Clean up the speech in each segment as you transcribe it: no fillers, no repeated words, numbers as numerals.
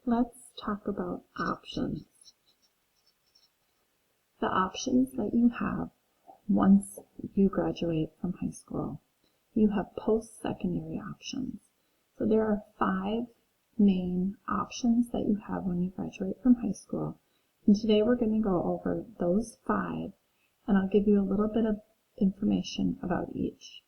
let's talk about options. The options that you have once you graduate from high school. You have post-secondary options. So there are 5 main options that you have when you graduate from high school. And today we're going to go over those 5, and I'll give you a little bit of information about each.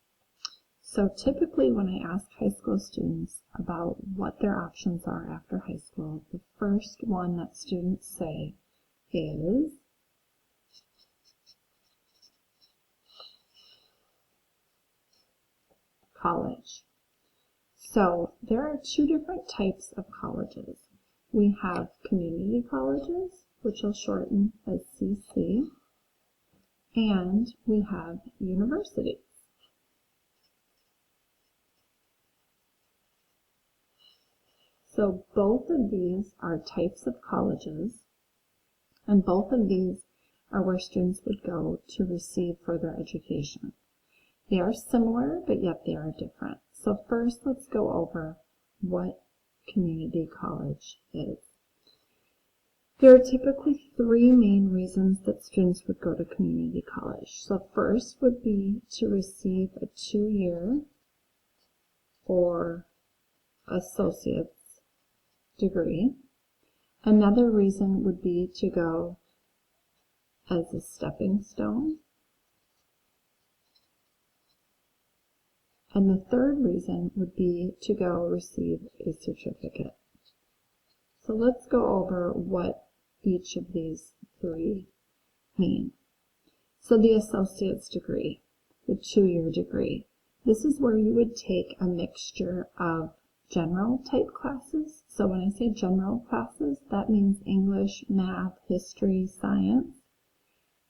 So typically when I ask high school students about what their options are after high school, the first one that students say is college. So there are 2 different types of colleges. We have community colleges, which I'll shorten as CC, and we have universities. So both of these are types of colleges, and both of these are where students would go to receive further education. They are similar, but yet they are different. So first, let's go over what community college is. There are typically 3 main reasons that students would go to community college. So first would be to receive a 2-year or associate's degree. Another reason would be to go as a stepping stone. And the third reason would be to go receive a certificate. So let's go over what each of these 3 mean. So the associate's degree, the 2-year degree, this is where you would take a mixture of general type classes. So when I say general classes, that means English, math, history, science.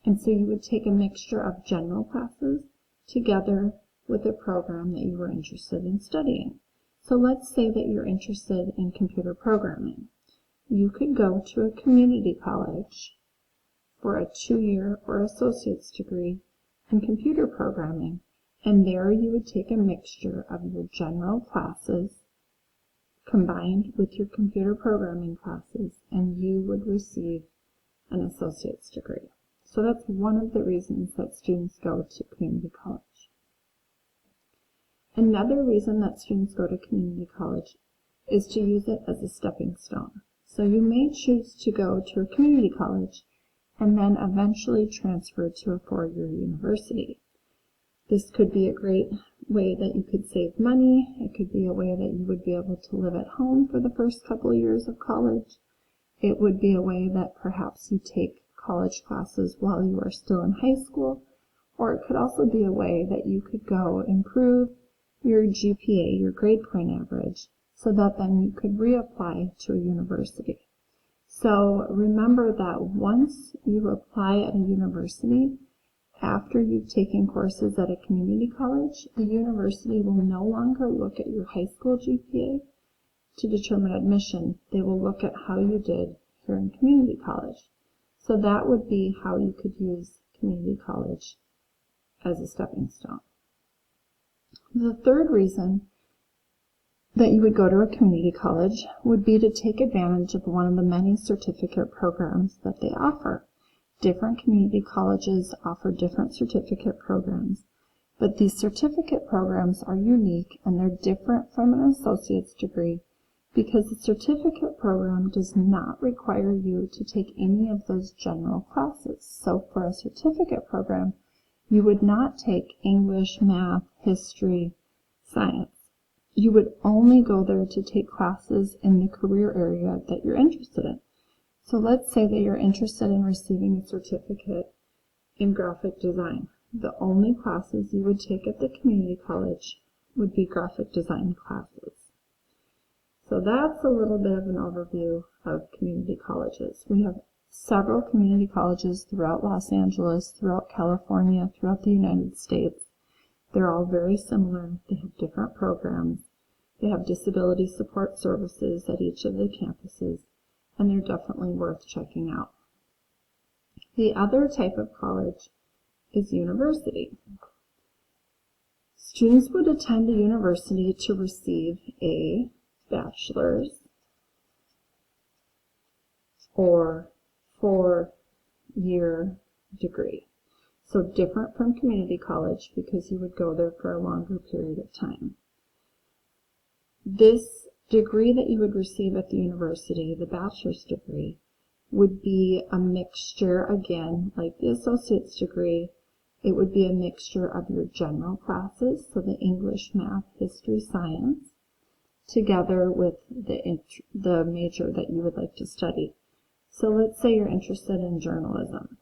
And so you would take a mixture of general classes together with a program that you were interested in studying. So let's say that you're interested in computer programming. You could go to a community college for a 2-year or associate's degree in computer programming, and there you would take a mixture of your general classes combined with your computer programming classes, and you would receive an associate's degree. So that's one of the reasons that students go to community college. Another reason that students go to community college is to use it as a stepping stone. So you may choose to go to a community college and then eventually transfer to a 4-year university. This could be a great way that you could save money. It could be a way that you would be able to live at home for the first couple of years of college. It would be a way that perhaps you take college classes while you are still in high school, or it could also be a way that you could go improve your GPA, your grade point average, so that then you could reapply to a university. So remember that once you apply at a university, after you've taken courses at a community college, the university will no longer look at your high school GPA to determine admission. They will look at how you did here in community college. So that would be how you could use community college as a stepping stone. The third reason that you would go to a community college would be to take advantage of one of the many certificate programs that they offer. Different community colleges offer different certificate programs, but these certificate programs are unique and they're different from an associate's degree because the certificate program does not require you to take any of those general classes. So for a certificate program, you would not take English, math, history, science. You would only go there to take classes in the career area that you're interested in. So let's say that you're interested in receiving a certificate in graphic design. The only classes you would take at the community college would be graphic design classes. So that's a little bit of an overview of community colleges. We have several community colleges throughout Los Angeles, throughout California, throughout the United States. They're all very similar. They have different programs. They have disability support services at each of the campuses, and they're definitely worth checking out. The other type of college is university. Students would attend a university to receive a bachelor's, or 4-year degree. So different from community college because you would go there for a longer period of time. This degree that you would receive at the university, the bachelor's degree, would be a mixture, again, like the associate's degree. It would be a mixture of your general classes, so the English, math, history, science, together with the major that you would like to study. So let's say you're interested in journalism.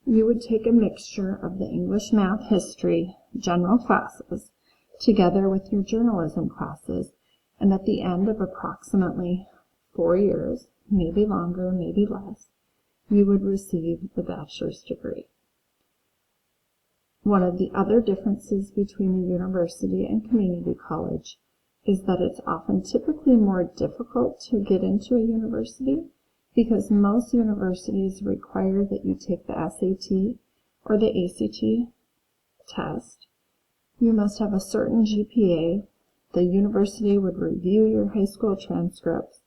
You would take a mixture of the English, math, history, general classes, together with your journalism classes, and at the end of approximately 4 years, maybe longer, maybe less, you would receive the bachelor's degree. One of the other differences between a university and community college is that it's often typically more difficult to get into a university because most universities require that you take the SAT or the ACT test. You must have a certain GPA. The university would review your high school transcripts,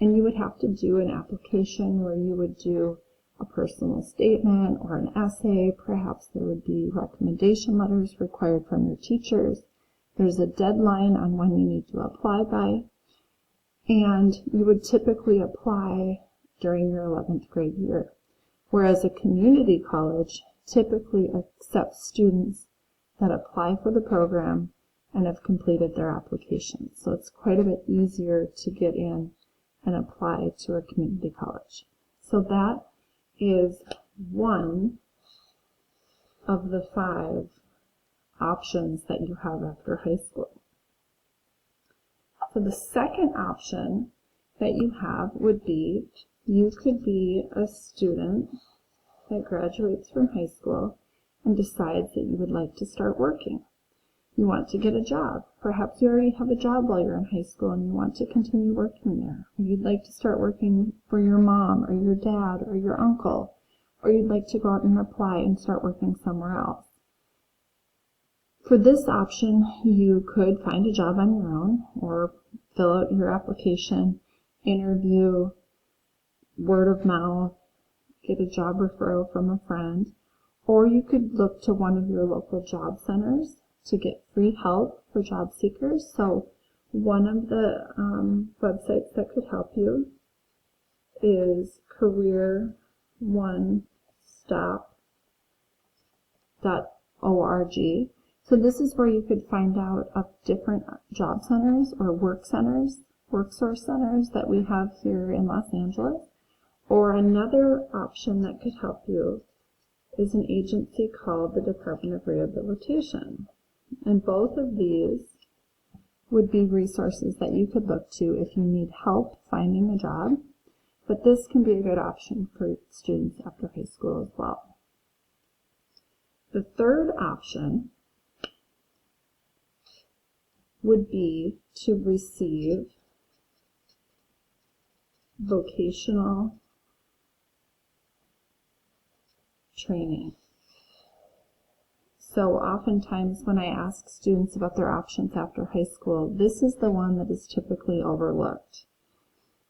and you would have to do an application where you would do a personal statement or an essay. Perhaps there would be recommendation letters required from your teachers. There's a deadline on when you need to apply by, and you would typically apply during your 11th grade year, whereas a community college typically accepts students that apply for the program and have completed their application. So it's quite a bit easier to get in and apply to a community college. So that is one of the 5 options that you have after high school. So the second option that you have would be, you could be a student that graduates from high school and decides that you would like to start working. You want to get a job. Perhaps you already have a job while you're in high school and you want to continue working there. Or you'd like to start working for your mom or your dad or your uncle. Or you'd like to go out and apply and start working somewhere else. For this option, you could find a job on your own or fill out your application, interview, word of mouth, get a job referral from a friend, or you could look to one of your local job centers to get free help for job seekers. So one of the websites that could help you is careeronestop.org. So this is where you could find out of different job centers or work source centers that we have here in Los Angeles. Or another option that could help you is an agency called the Department of Rehabilitation. And both of these would be resources that you could look to if you need help finding a job. But this can be a good option for students after high school as well. The third option would be to receive vocational training. So oftentimes when I ask students about their options after high school, this is the one that is typically overlooked.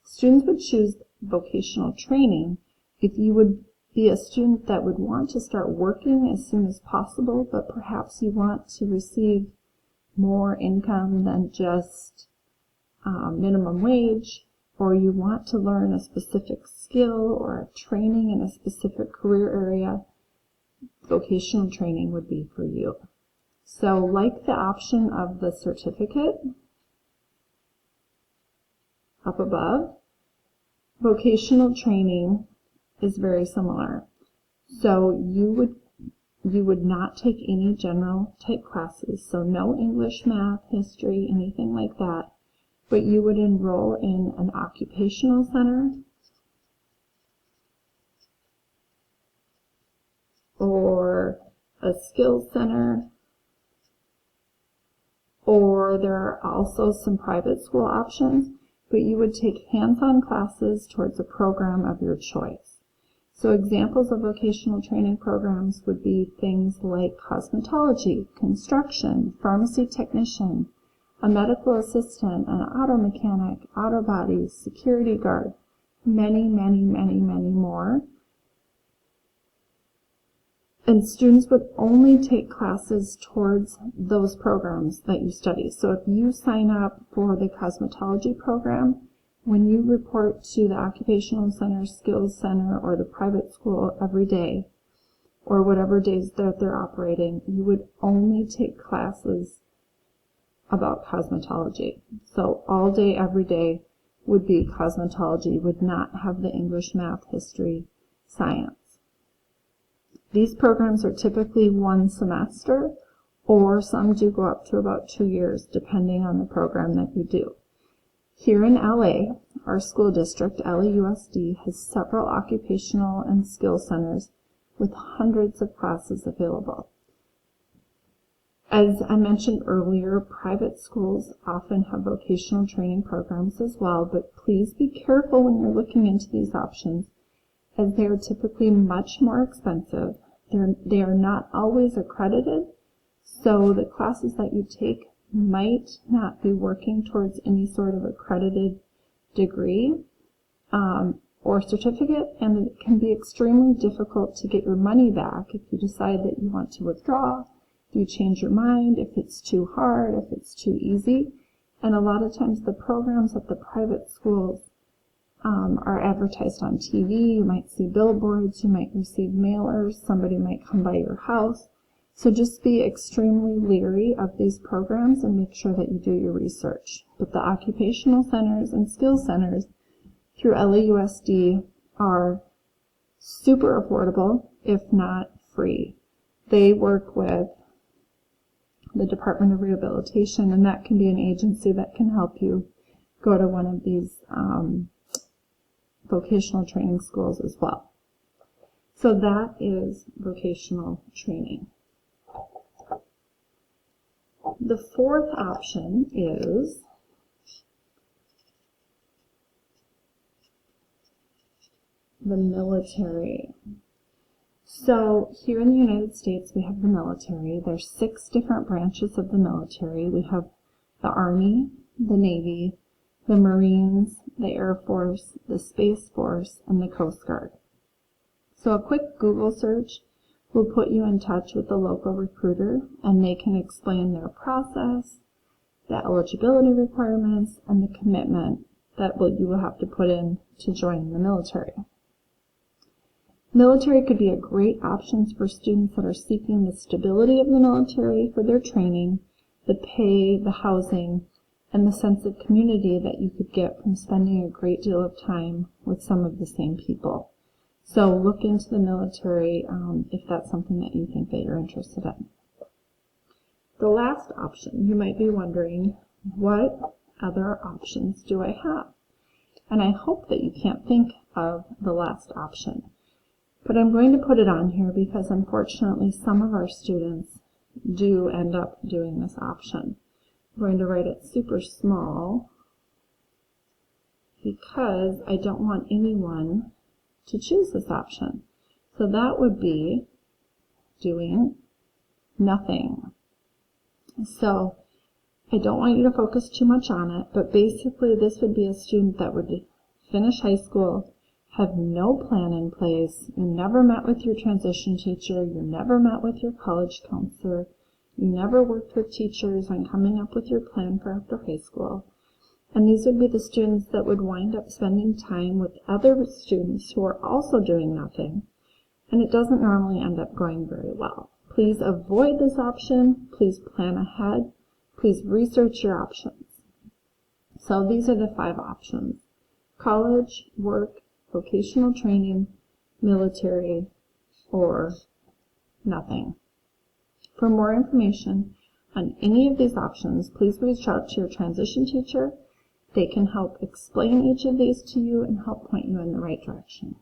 Students would choose vocational training if you would be a student that would want to start working as soon as possible, but perhaps you want to receive more income than just minimum wage, or you want to learn a specific skill or a training in a specific career area. Vocational training would be for you. So like the option of the certificate up above, vocational training is very similar. So you would not take any general type classes, so no English, math, history, anything like that, but you would enroll in an occupational center or a skills center, or there are also some private school options, but you would take hands-on classes towards a program of your choice. So examples of vocational training programs would be things like cosmetology, construction, pharmacy technician, a medical assistant, an auto mechanic, auto body, security guard, many more. And students would only take classes towards those programs that you study. So if you sign up for the cosmetology program, when you report to the occupational center, skills center, or the private school every day, or whatever days that they're operating, you would only take classes about cosmetology. So all day, every day would be cosmetology, would not have the English, math, history, science. These programs are typically 1 semester, or some do go up to about 2 years, depending on the program that you do. Here in LA, our school district, LAUSD, has several occupational and skill centers with hundreds of classes available. As I mentioned earlier, private schools often have vocational training programs as well, but please be careful when you're looking into these options, as they are typically much more expensive. They are not always accredited, so the classes that you take might not be working towards any sort of accredited degree or certificate, and it can be extremely difficult to get your money back if you decide that you want to withdraw, if you change your mind, if it's too hard, if it's too easy. And a lot of times the programs at the private schools are advertised on TV. You might see billboards, you might receive mailers, somebody might come by your house. So just be extremely leery of these programs and make sure that you do your research. But the occupational centers and skills centers through LAUSD are super affordable, if not free. They work with the Department of Rehabilitation, and that can be an agency that can help you go to one of these vocational training schools as well. So that is vocational training. The fourth option is the military. So here in the United States, we have the military. There's 6 different branches of the military. We have the Army, the Navy, the Marines, the Air Force, the Space Force, and the Coast Guard. So a quick Google search will put you in touch with the local recruiter, and they can explain their process, the eligibility requirements, and the commitment that you will have to put in to join the military. Military could be a great option for students that are seeking the stability of the military for their training, the pay, the housing, and the sense of community that you could get from spending a great deal of time with some of the same people. So look into the military if that's something that you think that you're interested in. The last option, you might be wondering, what other options do I have? And I hope that you can't think of the last option. But I'm going to put it on here because unfortunately some of our students do end up doing this option. I'm going to write it super small because I don't want anyone to choose this option. So that would be doing nothing. So I don't want you to focus too much on it, but basically this would be a student that would finish high school, have no plan in place, you never met with your transition teacher, you never met with your college counselor, you never worked with teachers on coming up with your plan for after high school. And these would be the students that would wind up spending time with other students who are also doing nothing, and it doesn't normally end up going very well. Please avoid this option. Please plan ahead. Please research your options. So these are the 5 options: college, work, vocational training, military, or nothing. For more information on any of these options, please reach out to your transition teacher. They can help explain each of these to you and help point you in the right direction.